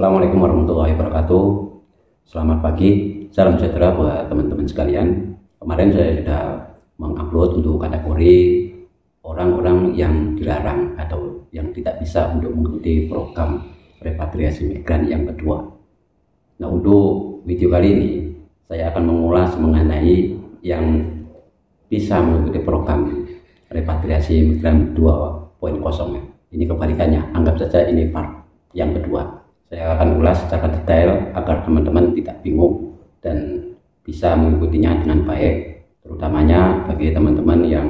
Assalamualaikum warahmatullahi wabarakatuh. Selamat pagi, salam sejahtera buat teman-teman sekalian. Kemarin saya sudah mengupload untuk kategori orang-orang yang dilarang atau yang tidak bisa untuk mengikuti program repatriasi migran yang kedua. Nah, untuk video kali ini saya akan mengulas mengenai yang bisa mengikuti program repatriasi migran 2.0. Ini kebalikannya, anggap saja ini part yang kedua. Saya akan ulas secara detail agar teman-teman tidak bingung dan bisa mengikutinya dengan baik, terutamanya bagi teman-teman yang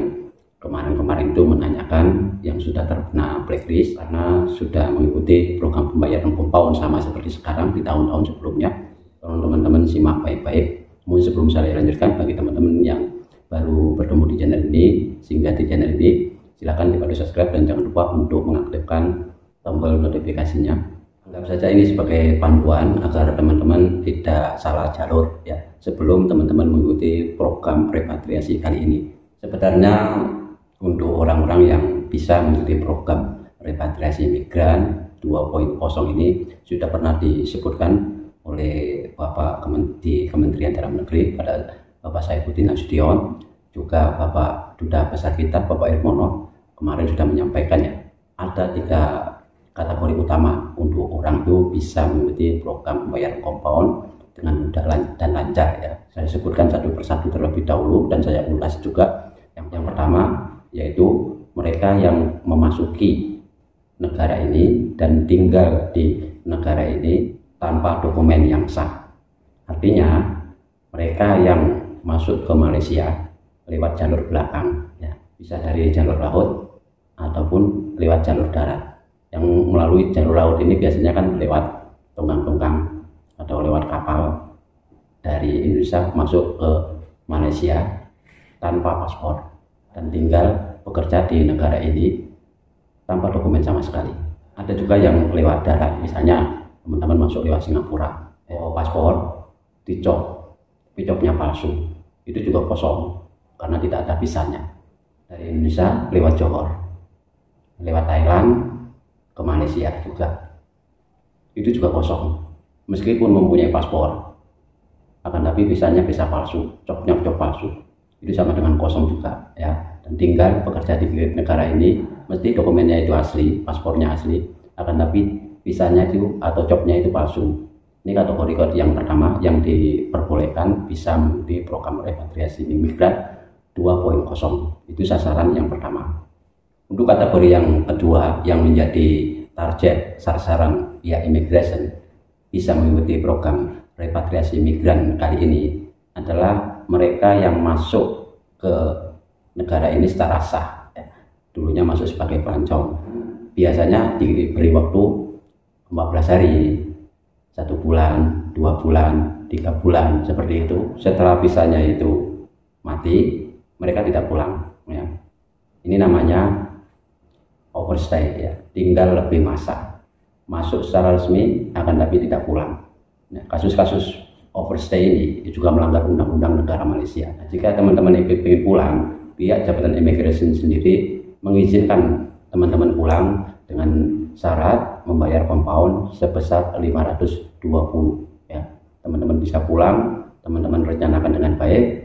kemarin-kemarin itu menanyakan yang sudah terkena blacklist karena sudah mengikuti program pembayaran compound sama seperti sekarang di tahun-tahun sebelumnya. Tolong teman-teman simak baik-baik. Mungkin sebelum saya lanjutkan, bagi teman-teman yang baru bertemu di channel ini, sehingga di channel ini silakan dibantu subscribe dan jangan lupa untuk mengaktifkan tombol notifikasinya. Anggap saja ini sebagai panduan agar teman-teman tidak salah jalur ya sebelum teman-teman mengikuti program repatriasi kali ini. Sebenarnya untuk orang-orang yang bisa mengikuti program repatriasi migran 2.0 ini sudah pernah disebutkan oleh Bapak di Kementerian Dalam Negeri pada Bapak Saifuddin Nasution, juga Bapak Duta Besar kita Bapak Irmono kemarin sudah menyampaikannya. Ada 3 kategori utama untuk orang itu bisa mengikuti program pembayaran compound dengan mudah dan lancar ya. Saya sebutkan satu persatu terlebih dahulu dan saya ulas juga. Yang pertama yaitu mereka yang memasuki negara ini dan tinggal di negara ini tanpa dokumen yang sah. Artinya mereka yang masuk ke Malaysia lewat jalur belakang ya, bisa dari jalur laut ataupun lewat jalur darat. Yang melalui jalur laut ini biasanya kan lewat tongkang-tongkang atau lewat kapal dari Indonesia masuk ke Malaysia tanpa paspor dan tinggal bekerja di negara ini tanpa dokumen sama sekali. Ada juga yang lewat darat, misalnya teman-teman masuk lewat Singapura, paspor dicop, copnya palsu, itu juga kosong karena tidak ada visanya. Dari Indonesia lewat Johor, lewat Thailand ke Malaysia juga, itu juga kosong meskipun mempunyai paspor, akan tapi visanya visa palsu, copnya cop palsu, itu sama dengan kosong juga ya. Dan tinggal bekerja di negara ini mesti dokumennya itu asli, paspornya asli, akan tapi visanya itu atau copnya itu palsu. Ini kategori yang pertama yang diperbolehkan bisa mengikuti program repatriasi migran 2.0. Itu sasaran yang pertama. Untuk kategori yang kedua yang menjadi target sasaran pihak imigrasi bisa mengikuti program repatriasi migran kali ini adalah mereka yang masuk ke negara ini secara sah. Dulunya masuk sebagai pelancong. Biasanya diberi waktu 14 hari, 1 bulan, 2 bulan, 3 bulan seperti itu. Setelah visanya itu mati, mereka tidak pulang. Ya. Ini namanya overstay ya, tinggal lebih masa, masuk secara resmi akan tapi tidak pulang. Nah, kasus-kasus overstay ini juga melanggar undang-undang negara Malaysia. Nah, jika teman-teman ingin pulang, pihak Jabatan Imigrasi sendiri mengizinkan teman-teman pulang dengan syarat membayar compound sebesar 520 ya. Teman-teman bisa pulang, teman-teman rencanakan dengan baik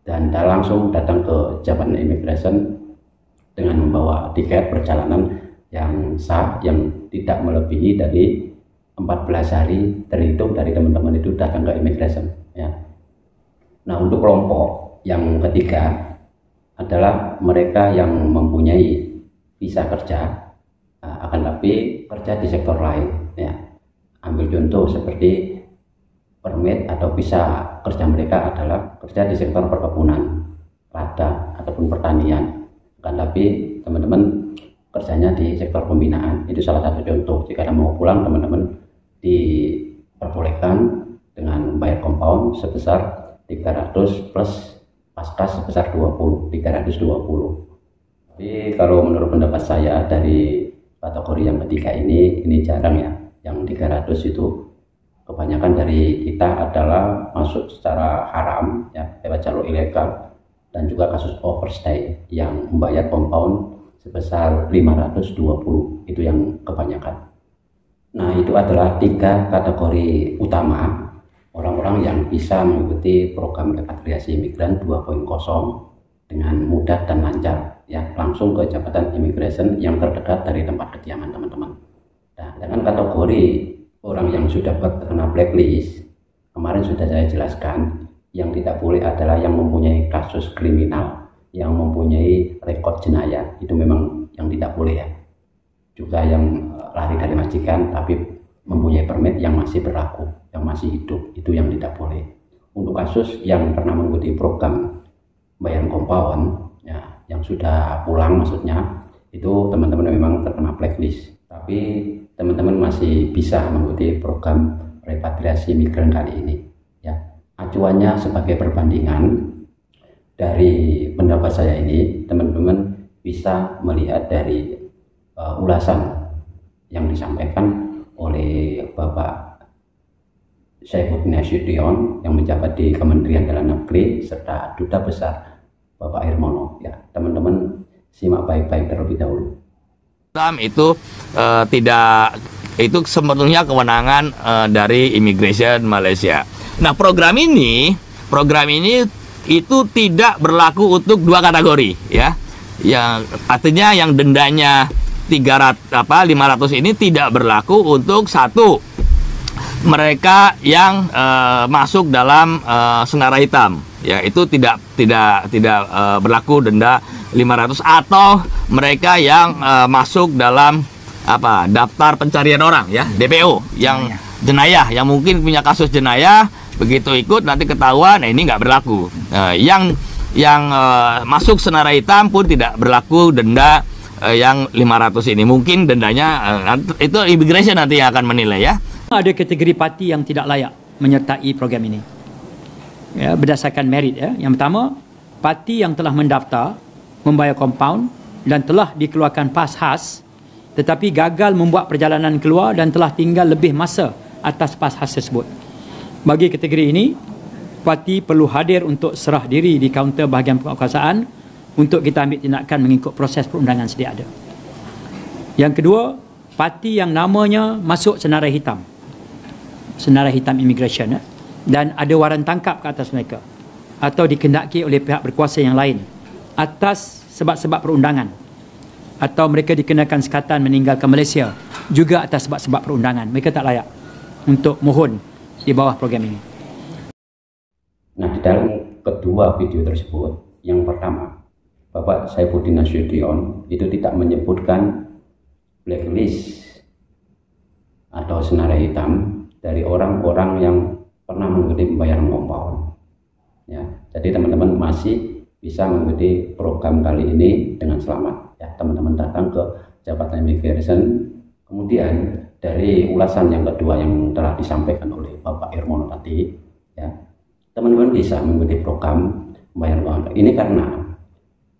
dan langsung datang ke Jabatan Imigrasi dengan membawa tiket perjalanan yang sah yang tidak melebihi dari 14 hari terhitung dari teman-teman itu datang ke imigrasi ya. Nah, untuk kelompok yang ketiga adalah mereka yang mempunyai visa kerja akan tapi kerja di sektor lain ya. Ambil contoh seperti permit atau visa kerja mereka adalah kerja di sektor perkebunan, ladang ataupun pertanian. Kan tapi teman-teman kerjanya di sektor pembinaan, itu salah satu contoh. Jika Anda mau pulang, teman-teman diperbolehkan dengan membayar compound sebesar 300 plus paskas sebesar 320. Tapi kalau menurut pendapat saya dari kategori yang ketiga ini jarang ya. Yang 300 itu kebanyakan dari kita adalah masuk secara haram ya, lewat jalur ilegal, dan juga kasus overstay yang membayar compound sebesar 520, itu yang kebanyakan. Nah, itu adalah 3 kategori utama orang-orang yang bisa mengikuti program repatriasi imigran 2.0 dengan mudah dan lancar, ya, langsung ke jabatan imigrasi yang terdekat dari tempat kediaman teman-teman. Nah, dengan kategori orang yang sudah terkena blacklist, kemarin sudah saya jelaskan, yang tidak boleh adalah yang mempunyai kasus kriminal, yang mempunyai rekod jenayah, itu memang yang tidak boleh, ya. Juga yang lari dari majikan tapi mempunyai permit yang masih berlaku, yang masih hidup, itu yang tidak boleh. Untuk kasus yang pernah mengikuti program bayaran compound, ya, yang sudah pulang maksudnya, itu teman-teman memang terkena blacklist, tapi teman-teman masih bisa mengikuti program repatriasi migran kali ini, ya. Acuannya sebagai perbandingan dari pendapat saya ini, teman-teman bisa melihat dari ulasan yang disampaikan oleh Bapak Saifuddin Nasution yang menjabat di Kementerian Dalam Negeri serta Duta Besar Bapak Irmono, ya. Teman-teman simak baik-baik terlebih dahulu. Itu tidak, itu sepenuhnya kewenangan dari Immigration Malaysia. Nah, program ini itu tidak berlaku untuk 2 kategori, ya. Yang artinya yang dendanya 500 ini tidak berlaku untuk 1, mereka yang masuk dalam senara hitam, ya, itu tidak berlaku denda 500, atau mereka yang masuk dalam daftar pencarian orang, ya, DPO, yang jenayah, yang mungkin punya kasus jenayah, begitu ikut nanti ketahuan, nah ini nggak berlaku. Yang masuk senara hitam pun tidak berlaku denda yang 500 ini. Mungkin dendanya itu imigrasi nanti yang akan menilai, ya. Ada kategori parti yang tidak layak menyertai program ini, ya, berdasarkan merit, ya. Yang pertama, parti yang telah mendaftar, membayar compound dan telah dikeluarkan pas khas tetapi gagal membuat perjalanan keluar dan telah tinggal lebih masa atas pas khas tersebut. Bagi kategori ini, parti perlu hadir untuk serah diri di kaunter bahagian penguasaan untuk kita ambil tindakan mengikut proses perundangan sedia ada. Yang kedua, parti yang namanya masuk senarai hitam immigration, ya, dan ada waran tangkap ke atas mereka atau dikendaki oleh pihak berkuasa yang lain atas sebab-sebab perundangan, atau mereka dikenakan sekatan meninggalkan Malaysia juga atas sebab-sebab perundangan, mereka tak layak untuk mohon di bawah program ini. Nah, di dalam kedua video tersebut, yang pertama, Bapak Saifuddin Nasution itu tidak menyebutkan blacklist atau senarai hitam dari orang-orang yang pernah mengikuti pembayaran compound, ya. Jadi teman-teman masih bisa mengikuti program kali ini dengan selamat, ya. Teman-teman datang ke jabatan immigration. Kemudian dari ulasan yang kedua yang telah disampaikan oleh Bapak Irmono tadi, ya, teman-teman bisa mengikuti program pembayaran compound ini karena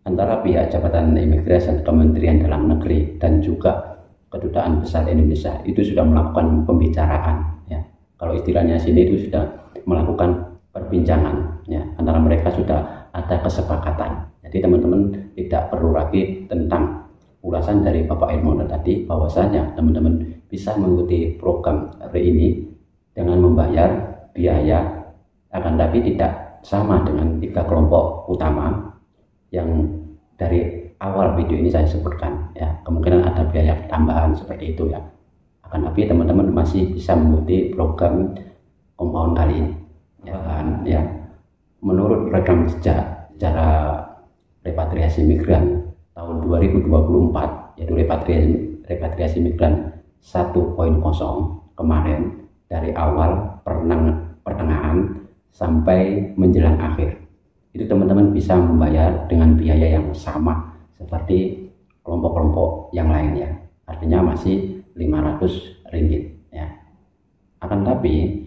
antara pihak Jabatan Imigrasi Kementerian Dalam Negeri dan juga Kedutaan Besar Indonesia itu sudah melakukan pembicaraan, ya. Kalau istilahnya sini itu sudah melakukan perbincangan, ya. Antara mereka sudah ada kesepakatan. Jadi teman-teman tidak perlu lagi tentang ulasan dari Bapak Irmono tadi, bahwasanya teman-teman bisa mengikuti program ini dengan membayar biaya, akan tapi tidak sama dengan 3 kelompok utama yang dari awal video ini saya sebutkan, ya. Kemungkinan ada biaya tambahan seperti itu, ya. Akan tapi teman-teman masih bisa mengikuti program compound kali ini, ya. Ya, menurut rekam jejak secara repatriasi migran tahun 2024, yaitu repatriasi migran 1.0 kemarin, dari awal pertengahan sampai menjelang akhir, itu teman-teman bisa membayar dengan biaya yang sama seperti kelompok-kelompok yang lainnya, artinya masih 500 ringgit, ya. Akan tapi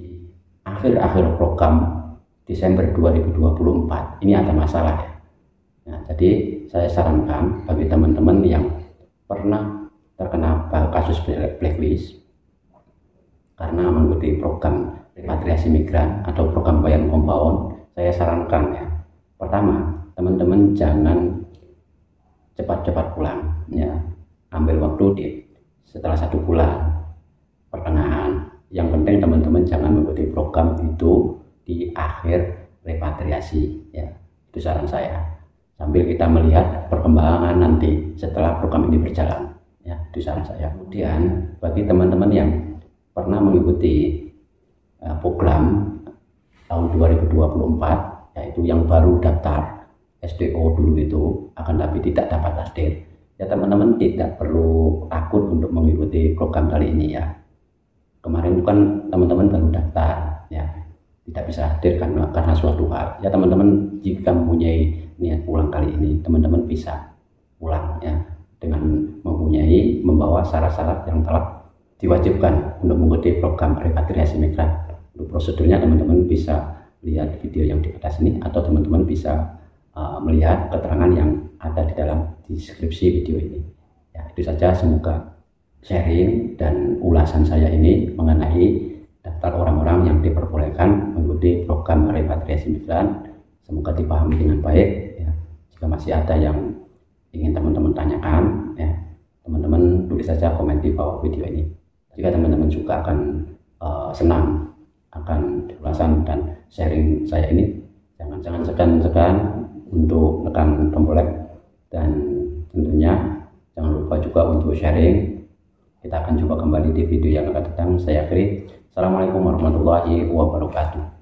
akhir-akhir program Desember 2024 ini ada masalah, ya. Nah, jadi saya sarankan bagi teman-teman yang pernah terkena kasus blacklist karena mengikuti program repatriasi migran atau program bayaran compound, saya sarankan, ya, pertama, teman-teman jangan cepat-cepat pulang, ya. Ambil waktu setelah 1 bulan pertengahan. Yang penting teman-teman jangan mengikuti program itu di akhir repatriasi, ya. Itu saran saya. Sambil kita melihat perkembangan nanti setelah program ini berjalan, ya. Itu saran saya. Kemudian bagi teman-teman yang pernah mengikuti program tahun 2024, yaitu yang baru daftar SDO dulu itu, akan tapi tidak dapat hadir, ya teman-teman tidak perlu takut untuk mengikuti program kali ini, ya. Kemarin itu kan teman-teman baru daftar, ya, tidak bisa hadir karena suatu hal, ya. Teman-teman jika mempunyai niat pulang kali ini, teman-teman bisa pulang, ya, dengan membawa syarat-syarat yang telah diwajibkan untuk mengikuti program repatriasi migran. Untuk prosedurnya teman-teman bisa lihat video yang di atas ini, atau teman-teman bisa melihat keterangan yang ada di dalam deskripsi video ini, ya. Itu saja, semoga sharing dan ulasan saya ini mengenai daftar orang-orang yang diperbolehkan mengikuti program repatriasi migran semoga dipahami dengan baik, ya. Jika masih ada yang ingin teman-teman tanyakan, ya, teman-teman tulis saja komen di bawah video ini. Jika teman-teman juga akan senang akan ulasan dan sharing saya ini, jangan segan-segan untuk tekan tombol like, dan tentunya jangan lupa juga untuk sharing. Kita akan jumpa kembali di video yang akan datang. Saya akhiri. Assalamualaikum warahmatullahi wabarakatuh.